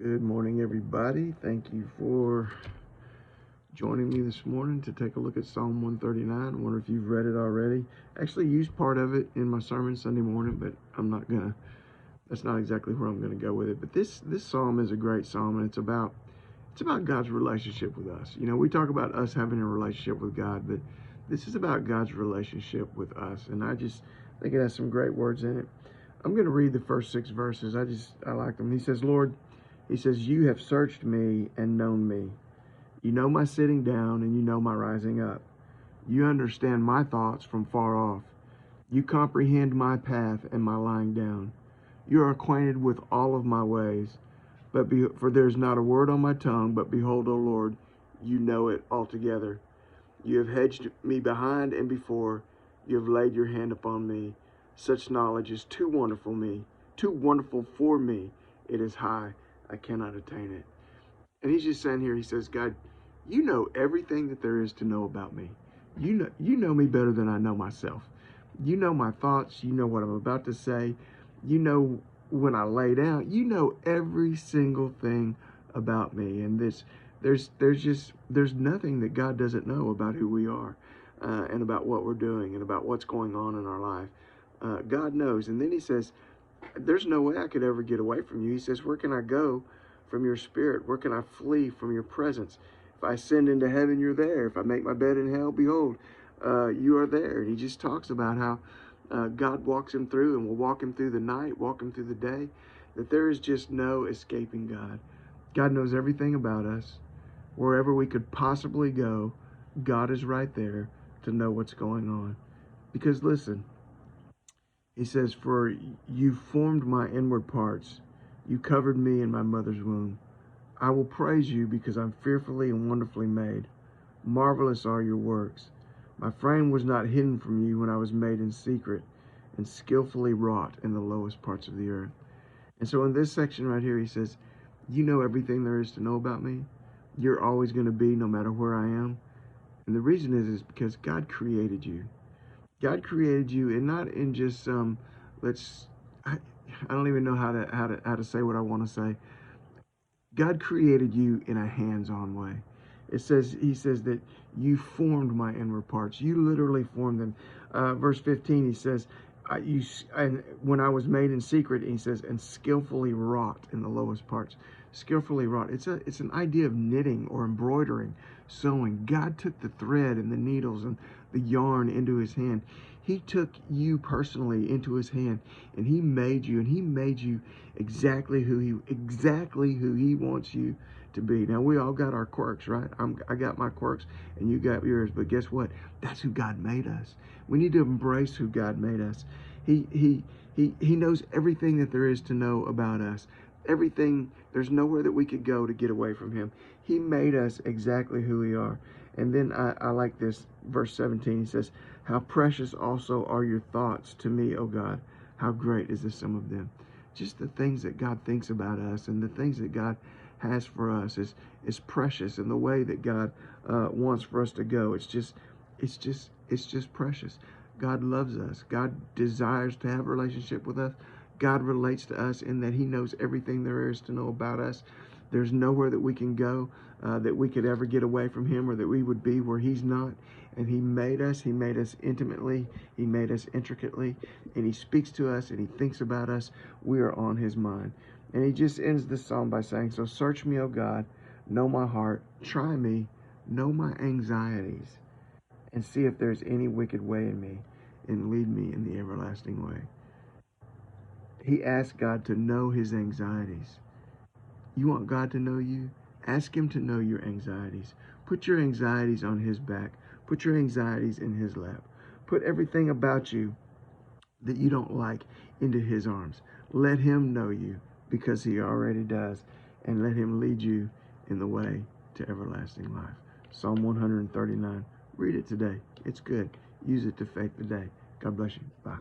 Good morning, everybody. Thank you for joining me this morning to take a look at Psalm 139. I wonder if you've read it already. I actually used part of it in my sermon Sunday morning, but that's not exactly where I'm gonna go with it. But this psalm is a great psalm, and it's about God's relationship with us. You know, we talk about us having a relationship with God, but this is about God's relationship with us. And I just think it has some great words in it. I'm going to read the first 6 verses. I like them. He says, Lord, he says, you have searched me and known me. You know my sitting down and you know my rising up. You understand my thoughts from far off. You comprehend my path and my lying down. You are acquainted with all of my ways. For there is not a word on my tongue, but behold, O Lord, you know it altogether. You have hedged me behind and before. You have laid your hand upon me. Such knowledge is too wonderful for me. It is high. I cannot attain it. And he's just saying here, he says, God, you know everything that there is to know about me. You know me better than I know myself. You know my thoughts. You know what I'm about to say. You know when I lay down. You know every single thing about me. And there's nothing that God doesn't know about who we are, and about what we're doing and about what's going on in our life. God knows. And then he says, there's no way I could ever get away from you. He says, where can I go from your spirit? Where can I flee from your presence? If I ascend into heaven, you're there. If I make my bed in hell, behold, you are there. And he just talks about how God walks him through and will walk him through the night, walk him through the day, that there is just no escaping God. God knows everything about us. Wherever we could possibly go, God is right there to know what's going on. Because listen, he says, for you formed my inward parts. You covered me in my mother's womb. I will praise you because I'm fearfully and wonderfully made. Marvelous are your works. My frame was not hidden from you when I was made in secret and skillfully wrought in the lowest parts of the earth. And so in this section right here, he says, you know everything there is to know about me. You're always going to be no matter where I am. And the reason is because God created you. God created you, and not in just I don't even know how to say what I want to say. God created you in a hands-on way. He says that you formed my inward parts. You literally formed them. Verse 15, he says, and when I was made in secret, he says, and skillfully wrought in the lowest parts. Skillfully wrought. It's an idea of knitting or embroidering, sewing. God took the thread and the needles and the yarn into his hand. He took you personally into his hand, and he made you, exactly who he wants you to be. Now, we all got our quirks, right? I got my quirks and you got yours, but guess what? That's who God made us. We need to embrace who God made us. He knows everything that there is to know about us. Everything. There's nowhere that we could go to get away from him. He made us exactly who we are. And then I like this, verse 17. He says, how precious also are your thoughts to me, O God. How great is the sum of them. Just the things that God thinks about us and the things that God has for us is precious, and the way that God wants for us to go. It's just precious. God loves us. God desires to have a relationship with us. God relates to us in that he knows everything there is to know about us. There's nowhere that we can go that we could ever get away from him, or that we would be where he's not. And he made us intimately, he made us intricately, and he speaks to us and he thinks about us. We are on his mind. And he just ends this psalm by saying, so search me, O God, know my heart, try me, know my anxieties, and see if there's any wicked way in me, and lead me in the everlasting way. He asked God to know his anxieties. You want God to know you? Ask him to know your anxieties. Put your anxieties on his back. Put your anxieties in his lap. Put everything about you that you don't like into his arms. Let him know you, because he already does. And let him lead you in the way to everlasting life. Psalm 139. Read it today. It's good. Use it to fake the day. God bless you. Bye.